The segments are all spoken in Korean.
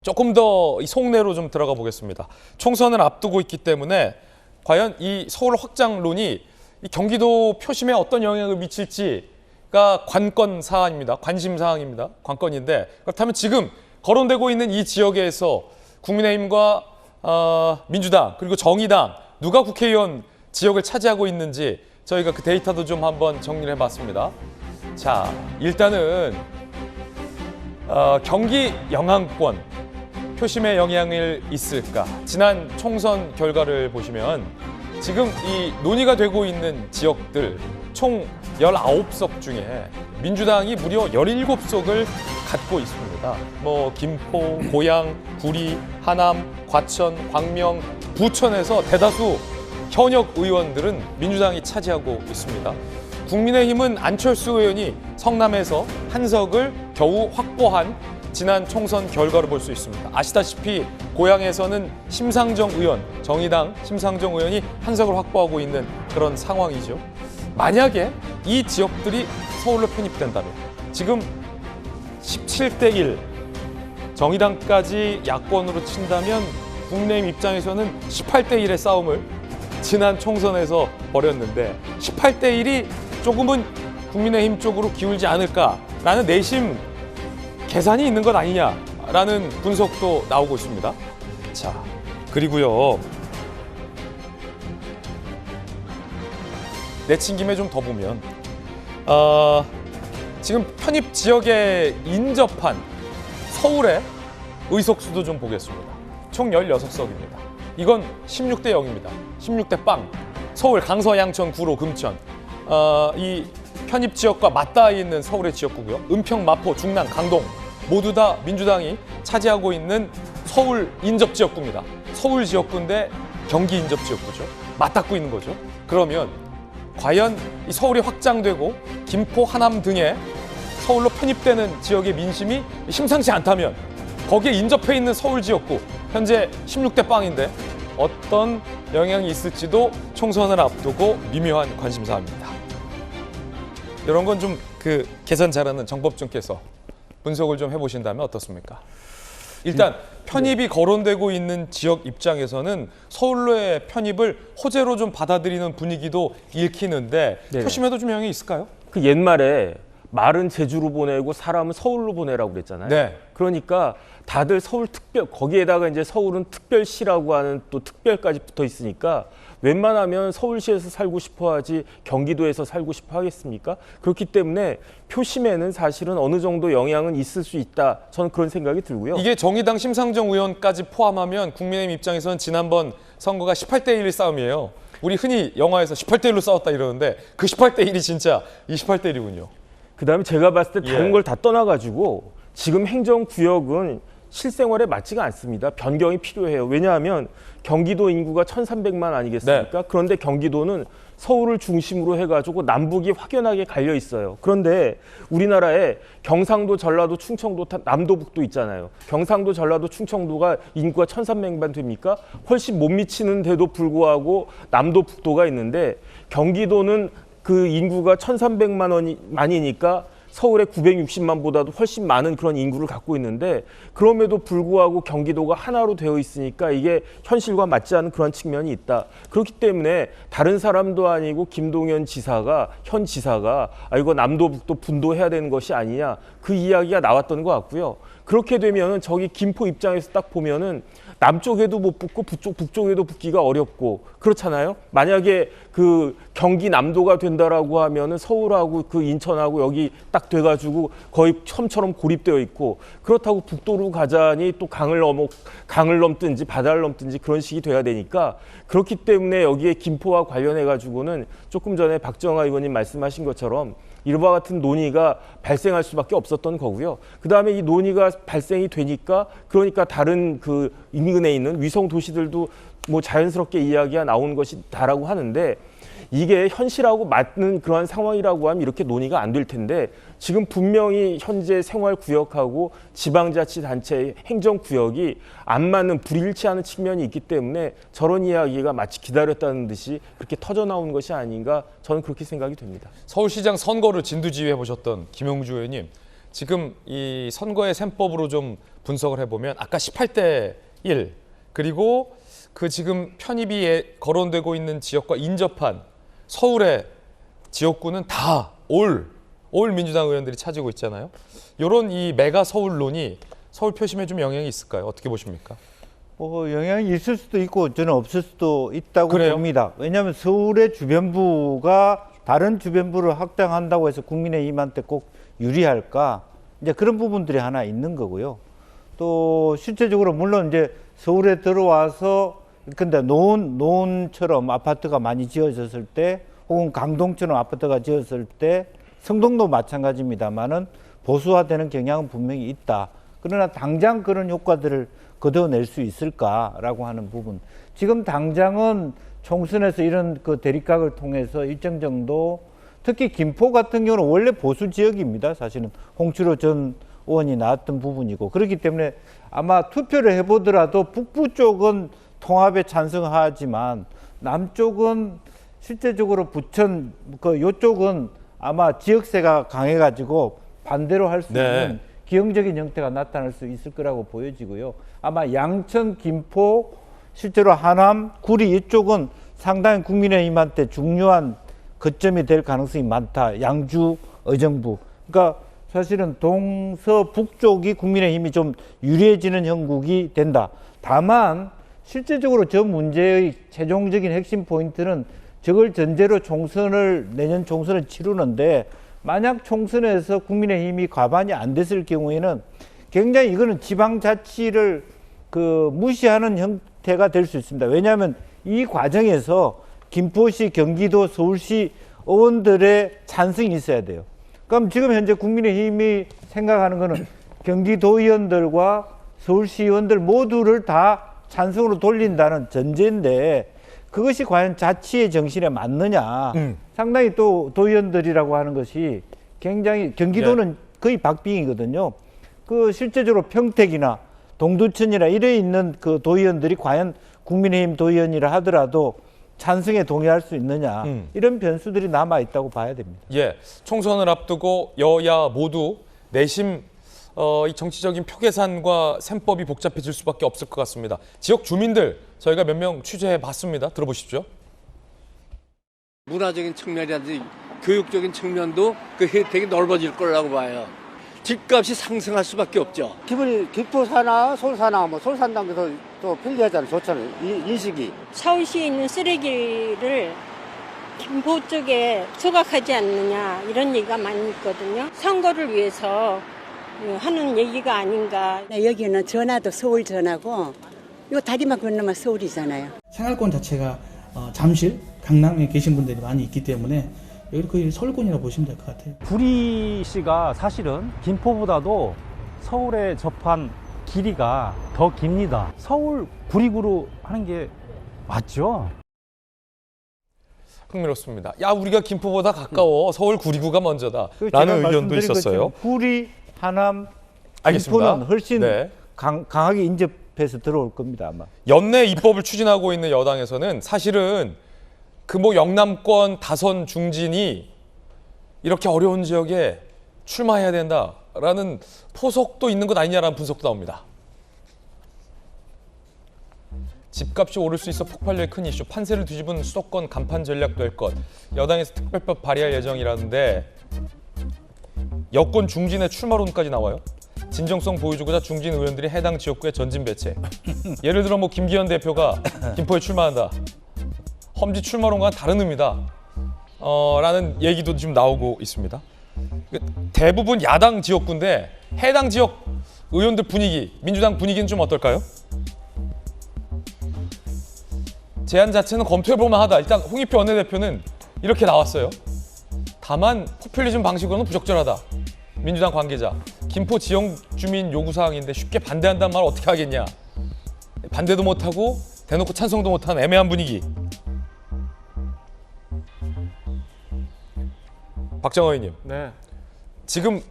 조금 더 속내로 좀 들어가 보겠습니다. 총선을 앞두고 있기 때문에 과연 이 서울 확장론이 이 경기도 표심에 어떤 영향을 미칠지가 관건 사안입니다. 관심 사항입니다. 관건인데 그렇다면 지금 거론되고 있는 이 지역에서 국민의힘과 민주당 그리고 정의당 누가 국회의원 지역을 차지하고 있는지 저희가 그 데이터도 좀 한번 정리를 해봤습니다. 자, 일단은 경기 영향권 표심에 영향을 있을까? 지난 총선 결과를 보시면 지금 이 논의가 되고 있는 지역들 총 19석 중에 민주당이 무려 17석을 갖고 있습니다. 뭐 김포, 고양, 구리, 하남, 과천, 광명, 부천에서 대다수 현역 의원들은 민주당이 차지하고 있습니다. 국민의힘은 안철수 의원이 성남에서 한 석을 겨우 확보한 지난 총선 결과를 볼 수 있습니다. 아시다시피 고양에서는 심상정 의원, 정의당 심상정 의원이 한 석을 확보하고 있는 그런 상황이죠. 만약에 이 지역들이 서울로 편입된다면 지금 17대 1, 정의당까지 야권으로 친다면 국민의힘 입장에서는 18대 1의 싸움을 지난 총선에서 벌였는데 18대 1이 조금은 국민의힘 쪽으로 기울지 않을까라는 내심 계산이 있는 것 아니냐라는 분석도 나오고 있습니다. 자, 그리고요. 내친 김에 좀 더 보면 지금 편입 지역에 인접한 서울의 의석수도 좀 보겠습니다. 총 16석입니다. 이건 16대 0입니다. 16대 빵. 서울 강서 양천 구로 금천. 이 편입 지역과 맞닿아 있는 서울의 지역구고요. 은평, 마포, 중랑, 강동 모두 다 민주당이 차지하고 있는 서울 인접 지역구입니다. 서울 지역구인데 경기 인접 지역구죠. 맞닿고 있는 거죠. 그러면 과연 이 서울이 확장되고 김포, 하남 등의 서울로 편입되는 지역의 민심이 심상치 않다면 거기에 인접해 있는 서울 지역구 현재 16대 빵인데 어떤 영향이 있을지도 총선을 앞두고 미묘한 관심사입니다. 이런 건 좀 계산 잘하는 정법준께서 분석을 좀 해보신다면 어떻습니까? 일단 편입이 거론되고 있는 지역 입장에서는 서울로의 편입을 호재로 좀 받아들이는 분위기도 읽히는데 네네. 표심에도 좀 영향이 있을까요? 그 옛말에 말은 제주로 보내고 사람은 서울로 보내라고 그랬잖아요. 네. 그러니까 다들 서울 특별, 거기에다가 이제 서울은 특별시라고 하는 또 특별까지 붙어 있으니까 웬만하면 서울시에서 살고 싶어 하지 경기도에서 살고 싶어 하겠습니까? 그렇기 때문에 표심에는 사실은 어느 정도 영향은 있을 수 있다. 저는 그런 생각이 들고요. 이게 정의당 심상정 의원까지 포함하면 국민의힘 입장에서는 지난번 선거가 18대 1 싸움이에요. 우리 흔히 영화에서 18대 1로 싸웠다 이러는데 그 18대 1이 진짜 28대 1이군요. 그다음에 제가 봤을 때 다른 예. 걸 다 떠나가지고 지금 행정구역은 실생활에 맞지가 않습니다. 변경이 필요해요. 왜냐하면 경기도 인구가 1,300만 아니겠습니까? 네. 그런데 경기도는 서울을 중심으로 해가지고 남북이 확연하게 갈려 있어요. 그런데 우리나라에 경상도, 전라도, 충청도, 남도북도 있잖아요. 경상도, 전라도, 충청도가 인구가 1,300만 됩니까? 훨씬 못 미치는데도 불구하고 남도북도가 있는데 경기도는 그 인구가 1,300만이니까 서울의 960만보다도 훨씬 많은 그런 인구를 갖고 있는데 그럼에도 불구하고 경기도가 하나로 되어 있으니까 이게 현실과 맞지 않는 그런 측면이 있다. 그렇기 때문에 다른 사람도 아니고 김동연 지사가 현 지사가 이거 남도북도 분도해야 되는 것이 아니냐 그 이야기가 나왔던 것 같고요. 그렇게 되면은 저기 김포 입장에서 딱 보면은 남쪽에도 못 붙고 북쪽에도 붙기가 어렵고 그렇잖아요. 만약에 그 경기 남도가 된다라고 하면은 서울하고 그 인천하고 여기 딱 돼가지고 거의 섬처럼 고립되어 있고 그렇다고 북도로 가자니 또 강을 넘든지 바다를 넘든지 그런 식이 돼야 되니까 그렇기 때문에 여기에 김포와 관련해 가지고는 조금 전에 박정아 의원님 말씀하신 것처럼 이와 같은 논의가 발생할 수밖에 없었던 거고요. 그다음에 이 논의가 발생이 되니까 그러니까 다른 그 인근에 있는 위성 도시들도 뭐 자연스럽게 이야기가 나오는 것이다라고 하는데 이게 현실하고 맞는 그러한 상황이라고 하면 이렇게 논의가 안 될 텐데 지금 분명히 현재 생활구역하고 지방자치단체의 행정구역이 안 맞는 불일치하는 측면이 있기 때문에 저런 이야기가 마치 기다렸다는 듯이 그렇게 터져나오는 것이 아닌가 저는 그렇게 생각이 됩니다. 서울시장 선거를 진두지휘해 보셨던 김용주 의원님, 지금 이 선거의 셈법으로 좀 분석을 해보면 아까 18대 1 그리고 그 지금 편입이 거론되고 있는 지역과 인접한 서울의 지역구는 다 올 민주당 의원들이 차지고 있잖아요. 이런 이 메가 서울론이 서울 표심에 좀 영향이 있을까요? 어떻게 보십니까? 영향이 있을 수도 있고 저는 없을 수도 있다고 그래요? 봅니다. 왜냐하면 서울의 주변부가 다른 주변부를 확장한다고 해서 국민의힘한테 꼭 유리할까? 이제 그런 부분들이 하나 있는 거고요. 또 실제적으로 물론 이제 서울에 들어와서 근데 노원처럼 아파트가 많이 지어졌을 때 혹은 강동처럼 아파트가 지어졌을 때 성동도 마찬가지입니다만은 보수화되는 경향은 분명히 있다. 그러나 당장 그런 효과들을 거둬낼 수 있을까라고 하는 부분. 지금 당장은 총선에서 이런 그 대립각을 통해서 일정 정도 특히 김포 같은 경우는 원래 보수 지역입니다. 사실은 홍준표 전 의원이 나왔던 부분이고 그렇기 때문에 아마 투표를 해보더라도 북부 쪽은 통합에 찬성하지만 남쪽은 실제적으로 부천 그 요쪽은 아마 지역세가 강해가지고 반대로 할 수 있는 기형적인 형태가 나타날 수 있을 거라고 보여지고요. 아마 양천, 김포, 실제로 하남, 구리 이쪽은 상당히 국민의힘한테 중요한 거점이 될 가능성이 많다. 양주, 의정부. 그러니까 사실은 동서북쪽이 국민의힘이 좀 유리해지는 형국이 된다. 다만 실제적으로 저 문제의 최종적인 핵심 포인트는 저걸 전제로 내년 총선을 치르는데 만약 총선에서 국민의힘이 과반이 안 됐을 경우에는 굉장히 이거는 지방자치를 무시하는 형태가 될 수 있습니다. 왜냐하면 이 과정에서 김포시, 경기도, 서울시 의원들의 찬성이 있어야 돼요. 그럼 지금 현재 국민의힘이 생각하는 거는 경기도 의원들과 서울시 의원들 모두를 다 찬성으로 돌린다는 전제인데 그것이 과연 자치의 정신에 맞느냐. 상당히 또 도의원들이라고 하는 것이 굉장히 경기도는 거의 박빙이거든요. 그 실제적으로 평택이나 동두천이나 이래 있는 그 도의원들이 과연 국민의힘 도의원이라 하더라도 찬성에 동의할 수 있느냐. 이런 변수들이 남아 있다고 봐야 됩니다. 예, 총선을 앞두고 여야 모두 내심 이 정치적인 표 계산과 셈법이 복잡해질 수밖에 없을 것 같습니다. 지역 주민들 저희가 몇 명 취재해 봤습니다. 들어보십시오. 문화적인 측면이라든지 교육적인 측면도 그 혜택이 넓어질 거라고 봐요. 집값이 상승할 수밖에 없죠. 기분이 김포 사나 서울 사나 뭐 서울 산다는 게 더 편리하잖아요. 좋잖아요. 인식이. 서울시에 있는 쓰레기를 김포 쪽에 소각하지 않느냐 이런 얘기가 많이 있거든요. 선거를 위해서 하는 얘기가 아닌가. 여기는 전화도 서울 전화고 이 다리만 건너면 서울이잖아요. 생활권 자체가 잠실, 강남에 계신 분들이 많이 있기 때문에 여기 거의 서울권이라고 보시면 될 것 같아요. 구리시가 사실은 김포보다도 서울에 접한 길이가 더 깁니다. 서울 구리구로 하는 게 맞죠? 흥미롭습니다. 야, 우리가 김포보다 가까워. 서울 구리구가 먼저다. 제가 라는 의견도 말씀드린 있었어요. 것처럼 구리, 하남, 알겠습니다. 김포는 훨씬 네. 강하게 인접해서 들어올 겁니다. 아마. 연내 입법을 추진하고 있는 여당에서는 사실은 그 영남권 다선 중진이 이렇게 어려운 지역에 출마해야 된다라는 포석도 있는 것 아니냐라는 분석도 나옵니다. 집값이 오를 수 있어 폭발력이 큰 이슈, 판세를 뒤집은 수도권 간판 전략 될 것. 여당에서 특별법 발의할 예정이라는데 여권 중진의 출마론까지 나와요. 진정성 보여주고자 중진 의원들이 해당 지역구에 전진 배치. 예를 들어 김기현 대표가 김포에 출마한다. 험지 출마론과는 다른 의미다. 라는 얘기도 지금 나오고 있습니다. 대부분 야당 지역구인데 해당 지역 의원들 분위기, 민주당 분위기는 좀 어떨까요? 제안 자체는 검토해볼만 하다. 일단 홍익표 원내대표는 이렇게 나왔어요. 다만 포퓰리즘 방식으로는 부적절하다. 민주당 관계자. 김포 지역 주민 요구사항인데 쉽게 반대한다는 말 어떻게 하겠냐. 반대도 못하고 대놓고 찬성도 못하는 애매한 분위기. 박정호 의원님. 네. 지금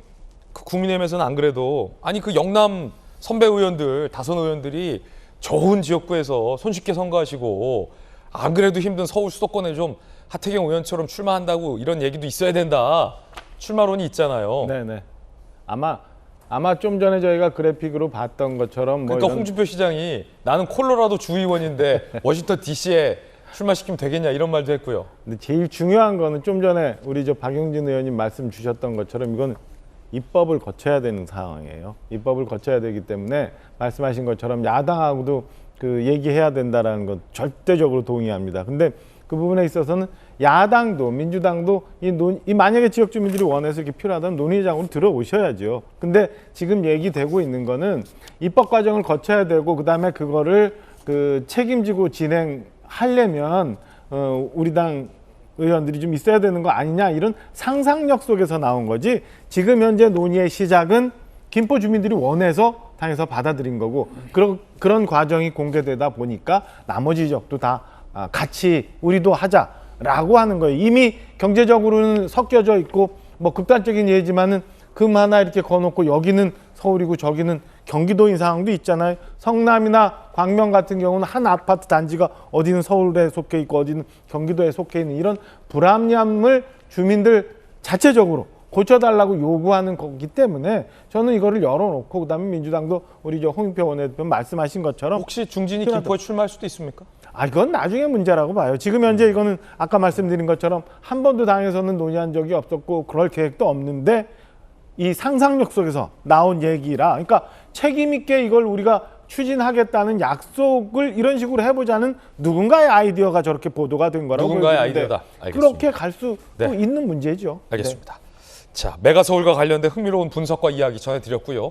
국민의힘에서는 안 그래도 그 영남 선배 의원들, 다선 의원들이 좋은 지역구에서 손쉽게 선거하시고 안 그래도 힘든 서울 수도권에 좀 하태경 의원처럼 출마한다고 이런 얘기도 있어야 된다. 출마론이 있잖아요. 네네. 아마 좀 전에 저희가 그래픽으로 봤던 것처럼 뭐 그러니까 이런 홍준표 시장이 나는 콜로라도 주의원인데 워싱턴 DC에 출마시키면 되겠냐 이런 말도 했고요. 근데 제일 중요한 거는 좀 전에 우리 저 박용진 의원님 말씀 주셨던 것처럼 이건 입법을 거쳐야 되는 상황이에요. 입법을 거쳐야 되기 때문에 말씀하신 것처럼 야당하고도 그 얘기해야 된다라는 것 절대적으로 동의합니다. 근데 그 부분에 있어서는 야당도 민주당도 이 만약에 지역 주민들이 원해서 이렇게 필요하다면 논의장으로 들어오셔야죠. 근데 지금 얘기되고 있는 거는 입법 과정을 거쳐야 되고 그다음에 그거를 그 책임지고 진행하려면 우리 당 의원들이 좀 있어야 되는 거 아니냐 이런 상상력 속에서 나온 거지. 지금 현재 논의의 시작은 김포 주민들이 원해서 당에서 받아들인 거고 그런 과정이 공개되다 보니까 나머지 지역도 다 같이 우리도 하자라고 하는 거예요. 이미 경제적으로는 섞여져 있고 뭐 극단적인 예지만은 금 하나 이렇게 거놓고 여기는 서울이고 저기는 경기도인 상황도 있잖아요. 성남이나 광명 같은 경우는 한 아파트 단지가 어디는 서울에 속해 있고 어디는 경기도에 속해 있는 이런 불합리함을 주민들 자체적으로 고쳐달라고 요구하는 거기 때문에 저는 이거를 열어놓고 그다음에 민주당도 우리 저 홍영표 원내대표 말씀하신 것처럼 혹시 중진이 김포에 출마할 수도 있습니까? 이건 나중에 문제라고 봐요. 지금 현재 이거는 아까 말씀드린 것처럼 한 번도 당에서는 논의한 적이 없었고 그럴 계획도 없는데 이 상상력 속에서 나온 얘기라 그러니까 책임 있게 이걸 우리가 추진하겠다는 약속을 이런 식으로 해보자는 누군가의 아이디어가 저렇게 보도가 된 거라고 누군가의 보여지는데 아이디어다. 알겠습니다. 그렇게 갈 수도 네. 있는 문제죠. 알겠습니다. 자, 메가서울과 관련된 흥미로운 분석과 이야기 전해드렸고요.